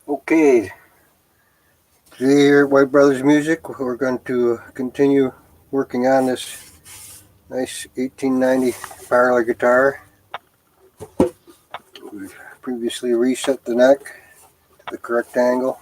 Okay, today here at White Brothers Music, we're going to continue working on this nice 1890 Parlor guitar. We've previously reset the neck to the correct angle,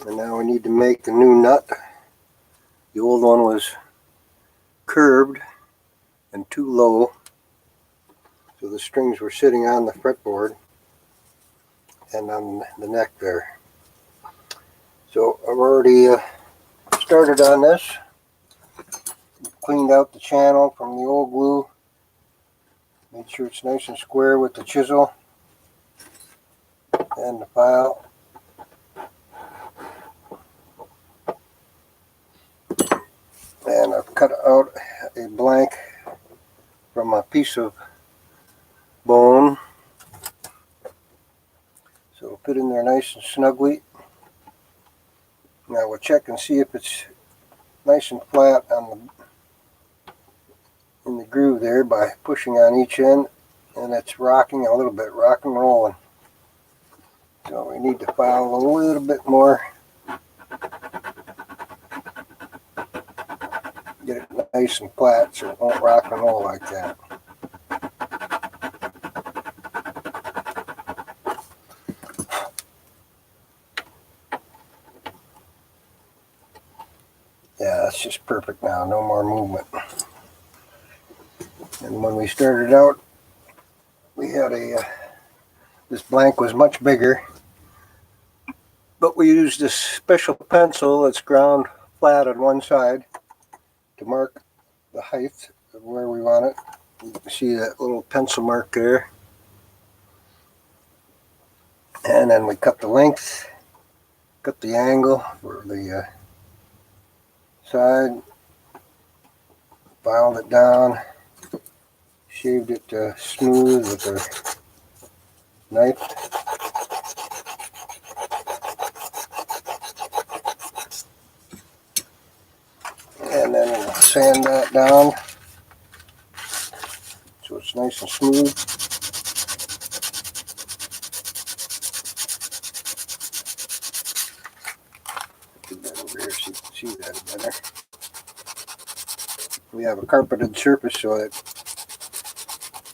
and now we need to make a new nut. The old one was curved and too low, so the strings were sitting on the fretboard and on the neck there. So I've already started on this. Cleaned out the channel from the old glue. Made sure it's nice and square with the chisel and the file. And I've cut out a blank from a piece of bone. So it'll fit in there nice and snugly. Now we'll check and see if it's nice and flat on in the groove there by pushing on each end, and it's rocking a little bit, rock and rolling. So we need to file a little bit more. Get it nice and flat so it won't rock and roll like that. Yeah, that's just perfect now, no more movement. And when we started out, we had this blank was much bigger, but we used this special pencil that's ground flat on one side to mark the height of where we want it. You can see that little pencil mark there. And then we cut the length, cut the angle for the side, filed it down, shaved it smooth with a knife. And then we'll sand that down so it's nice and smooth. Put that over here so you can see that better. We have a carpeted surface, so it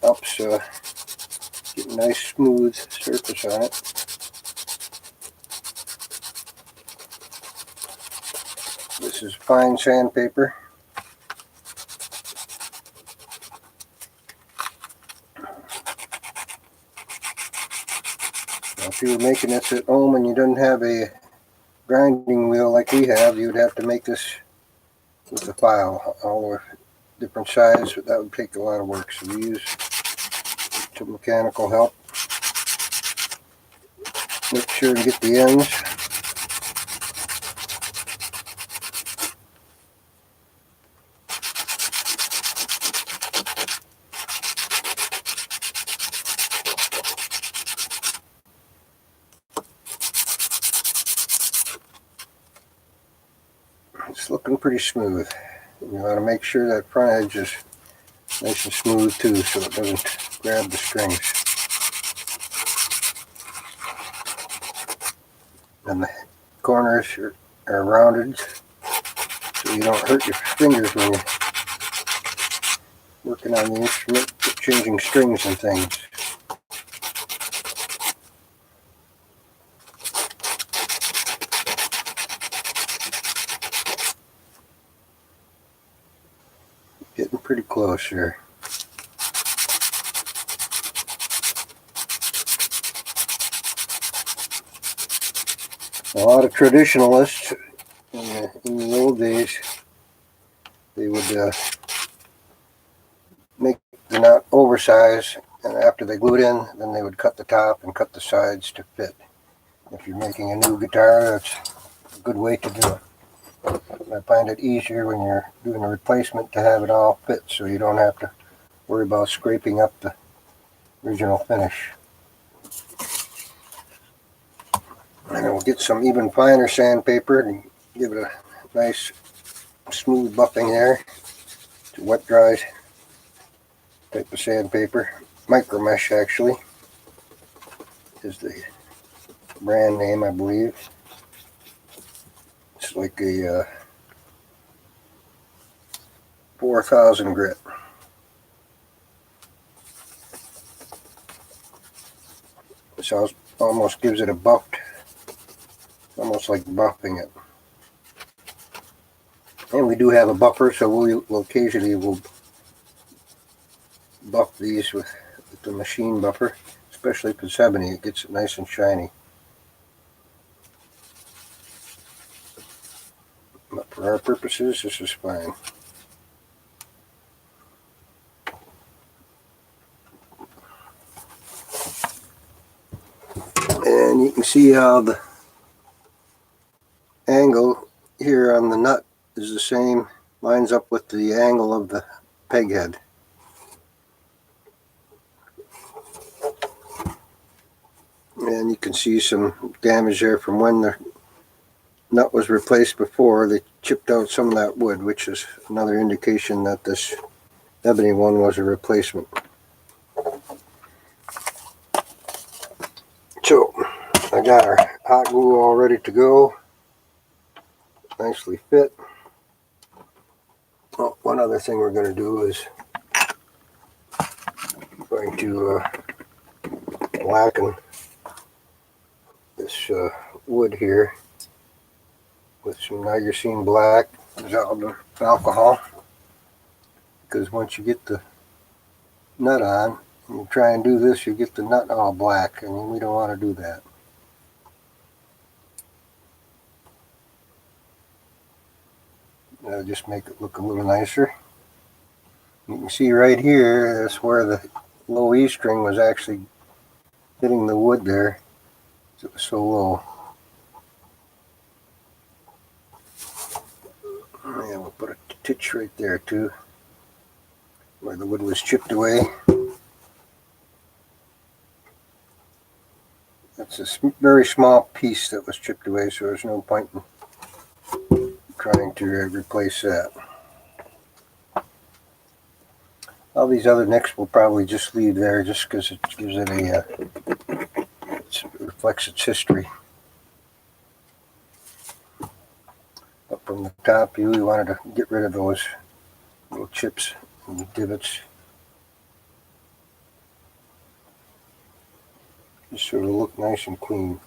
helps get a nice smooth surface on it. This is fine sandpaper. Now, if you were making this at home and you didn't have a grinding wheel like we have, you would have to make this with a file, all the different sizes. That would take a lot of work, so we use some mechanical help. Make sure to get the ends. It's looking pretty smooth. You want to make sure that front edge is nice and smooth too, so it doesn't grab the strings. And the corners are rounded so you don't hurt your fingers when you're working on the instrument, changing strings and things. Getting pretty close here. A lot of traditionalists in the old days, they would make the nut oversized, and after they glued in, then they would cut the top and cut the sides to fit. If you're making a new guitar, that's a good way to do it. I find it easier when you're doing a replacement to have it all fit, so you don't have to worry about scraping up the original finish. And then we'll get some even finer sandpaper and give it a nice smooth buffing there. It's a wet dry type of sandpaper. Micro mesh actually is the brand name, I believe. It's like a 4000 grit. This almost gives it a buffed, almost like buffing it. And we do have a buffer, so we'll occasionally buff these with the machine buffer, especially if it's ebony. It gets it nice and shiny. But for our purposes, this is fine. And you can see how the angle here on the nut is the same, lines up with the angle of the peg head. And you can see some damage there from when the nut was replaced before. They chipped out some of that wood, which is another indication that this ebony one was a replacement. So I got our hot glue all ready to go, nicely fit. Oh, one other thing we're going to do is going to blacken this wood here with some nigrosine black dissolved in alcohol, because once you get the nut on and you try and do this, you get the nut all black, and we don't want to do that. That'll just make it look a little nicer. You can see right here, that's where the low E string was actually hitting the wood there. It was so low. And we'll put a titch right there too, where the wood was chipped away. That's a very small piece that was chipped away, so there's no point in trying to replace that. All these other nicks we'll probably just leave there, just because it gives it a it reflects its history. Up from the top view, we wanted to get rid of those little chips and divots, just so it'll look nice and clean.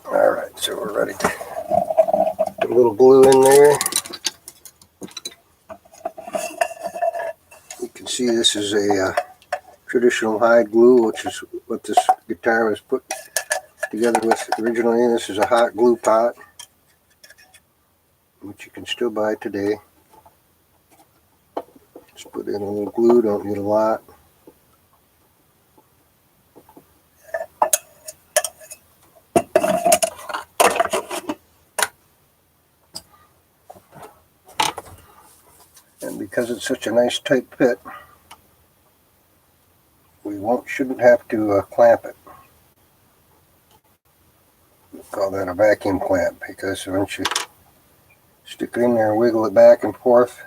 Alright, so we're ready to put a little glue in there. You can see this is a traditional hide glue, which is what this guitar was put together with originally. This is a hot glue pot, which you can still buy today. Just put in a little glue, don't need a lot. And because it's such a nice tight fit, we shouldn't have to clamp it. We call that a vacuum clamp, because once you stick it in there and wiggle it back and forth,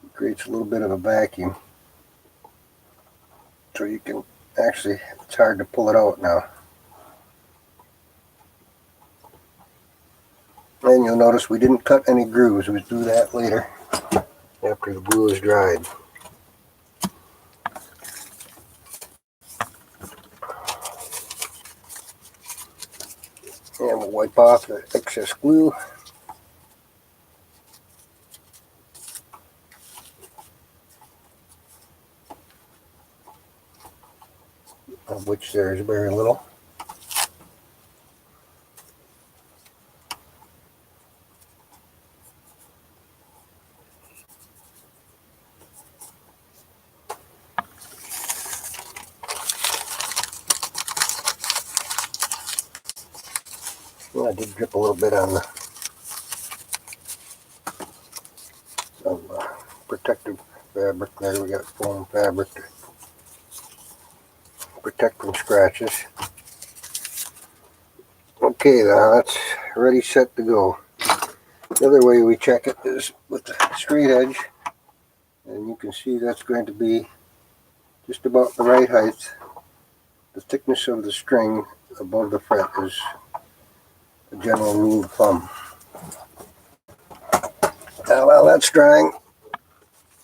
it creates a little bit of a vacuum. So you can actually, it's hard to pull it out now. And you'll notice we didn't cut any grooves. We'll do that later after the glue is dried. And we'll wipe off the excess glue. Of which there is very little. Well, I did drip a little bit on some protective fabric there. We got foam fabric to protect from scratches. Okay, now that's ready, set to go. The other way we check it is with the straight edge, and you can see that's going to be just about the right height. The thickness of the string above the fret is a general rule of thumb. Now while that's drying,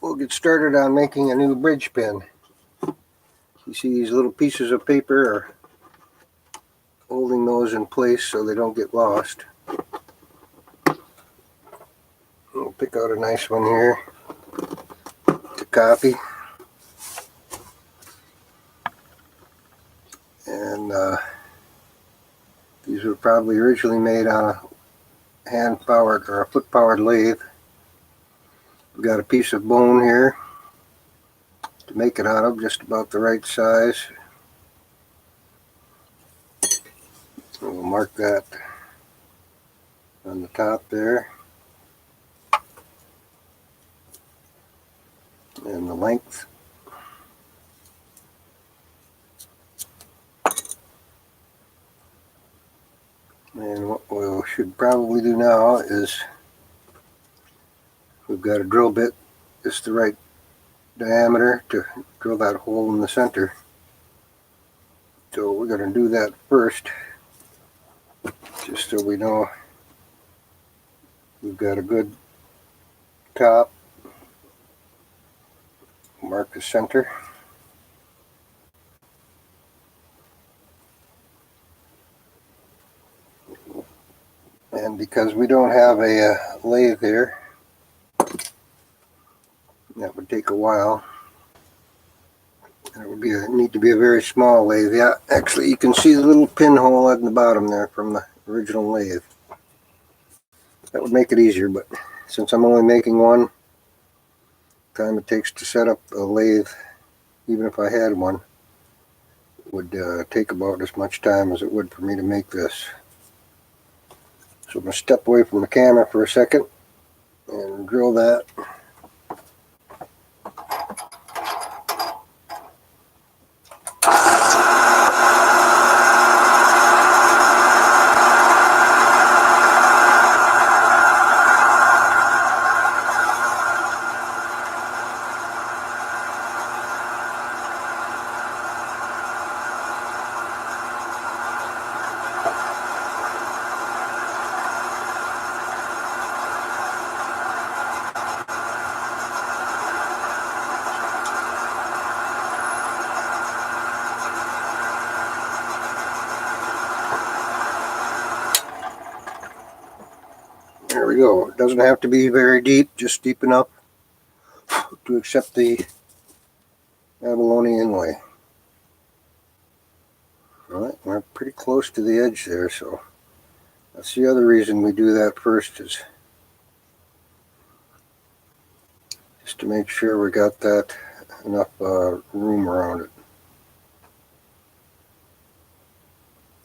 we'll get started on making a new bridge pin. You see these little pieces of paper are holding those in place so they don't get lost. We'll pick out a nice one here to copy. And these were probably originally made on a hand-powered or a foot-powered lathe. We've got a piece of bone here to make it out of, just about the right size. So we'll mark that on the top there. And the length. And what we should probably do now is, we've got a drill bit just the right diameter to drill that hole in the center. So we're going to do that first, just so we know we've got a good top. Mark the center. And because we don't have a lathe here, that would take a while. And it would need to be a very small lathe. Yeah, actually you can see the little pinhole at the bottom there from the original lathe. That would make it easier, but since I'm only making one, the time it takes to set up a lathe, even if I had one, would take about as much time as it would for me to make this. So I'm going to step away from the camera for a second and drill that. There we go. It doesn't have to be very deep, just deep enough to accept the abalone inlay. Alright, we're pretty close to the edge there, so that's the other reason we do that first, is just to make sure we got that enough room around it.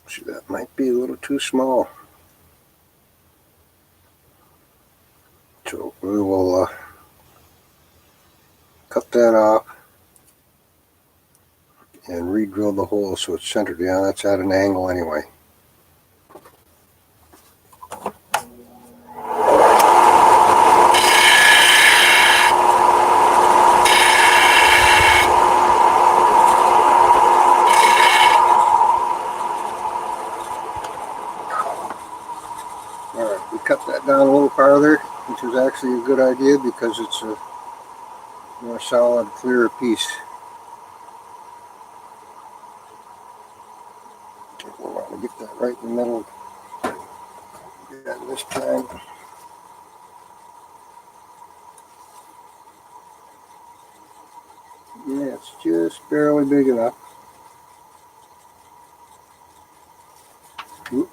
See, that might be a little too small. So we will cut that off and re-drill the hole so it's centered. Yeah, that's at an angle anyway. Alright, we cut that down a little farther, which is actually a good idea because it's a more solid, clearer piece. We want to get that right in the middle. And this time, yeah, it's just barely big enough. Oop.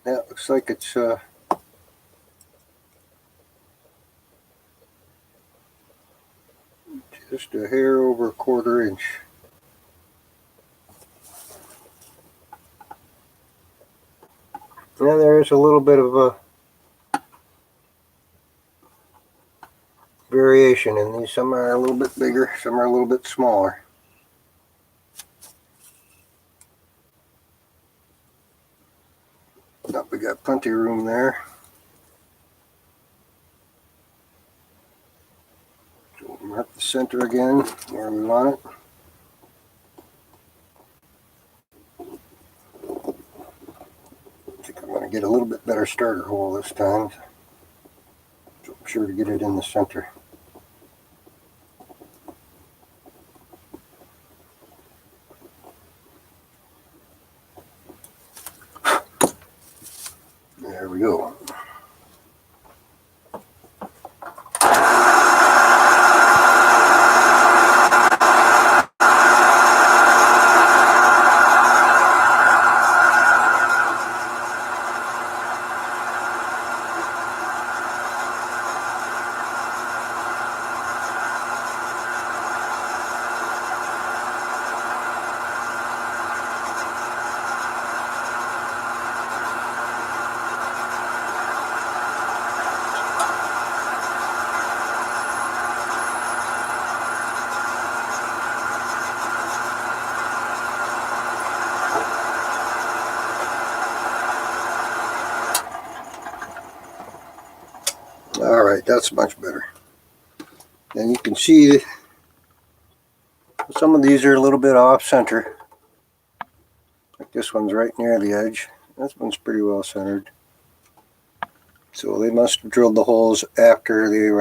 Yeah, it looks like it's just a hair over a 1/4 inch. Now there is a little bit of a variation in these. Some are a little bit bigger, some are a little bit smaller. But we got plenty of room there. So we'll mark the center again where we want it. I think I'm going to get a little bit better starter hole this time. So I'm sure to get it in the center. There we go. Alright, that's much better. And you can see that some of these are a little bit off center. Like this one's right near the edge. This one's pretty well centered. So they must have drilled the holes after they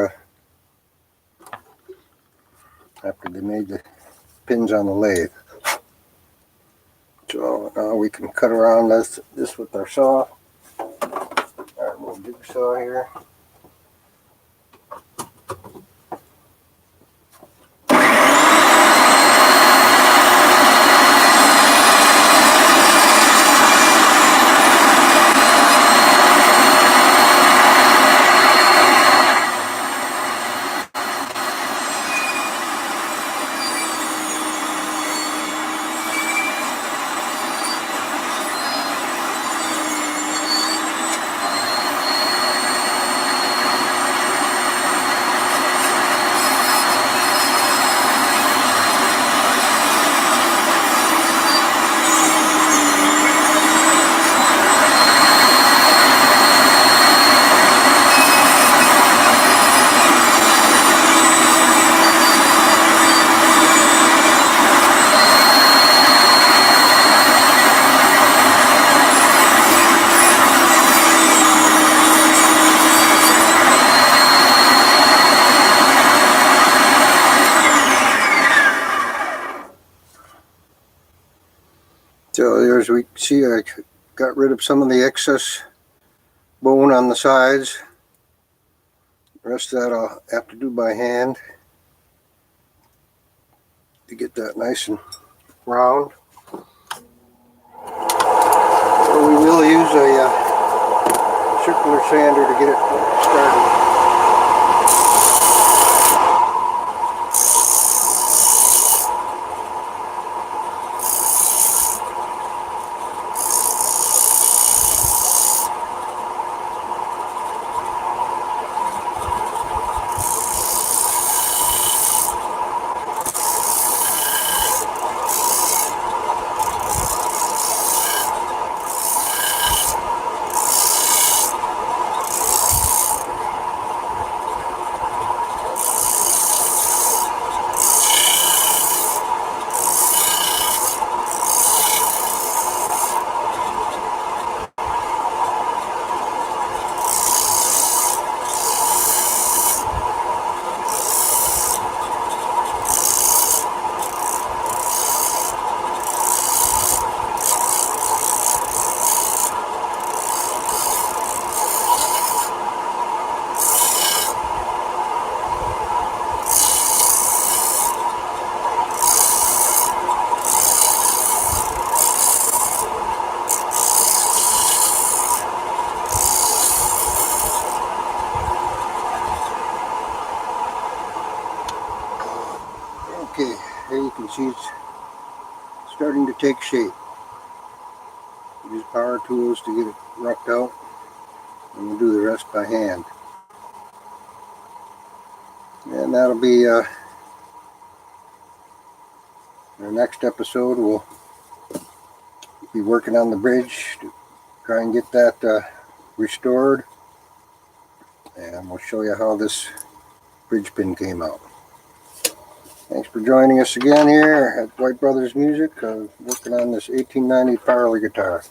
made the pins on the lathe. So now we can cut around this with our saw. Our little jigsaw here. So there's, we see I got rid of some of the excess bone on the sides. The rest of that I'll have to do by hand to get that nice and round. So we will use a circular sander to get it started. Okay, there you can see it's starting to take shape. Use power tools to get it roughed out, and we'll do the rest by hand. And that'll be our next episode. We'll be working on the bridge to try and get that restored, and we'll show you how this bridge pin came out. Thanks for joining us again here at White Brothers Music, working on this 1890 Parlor guitar.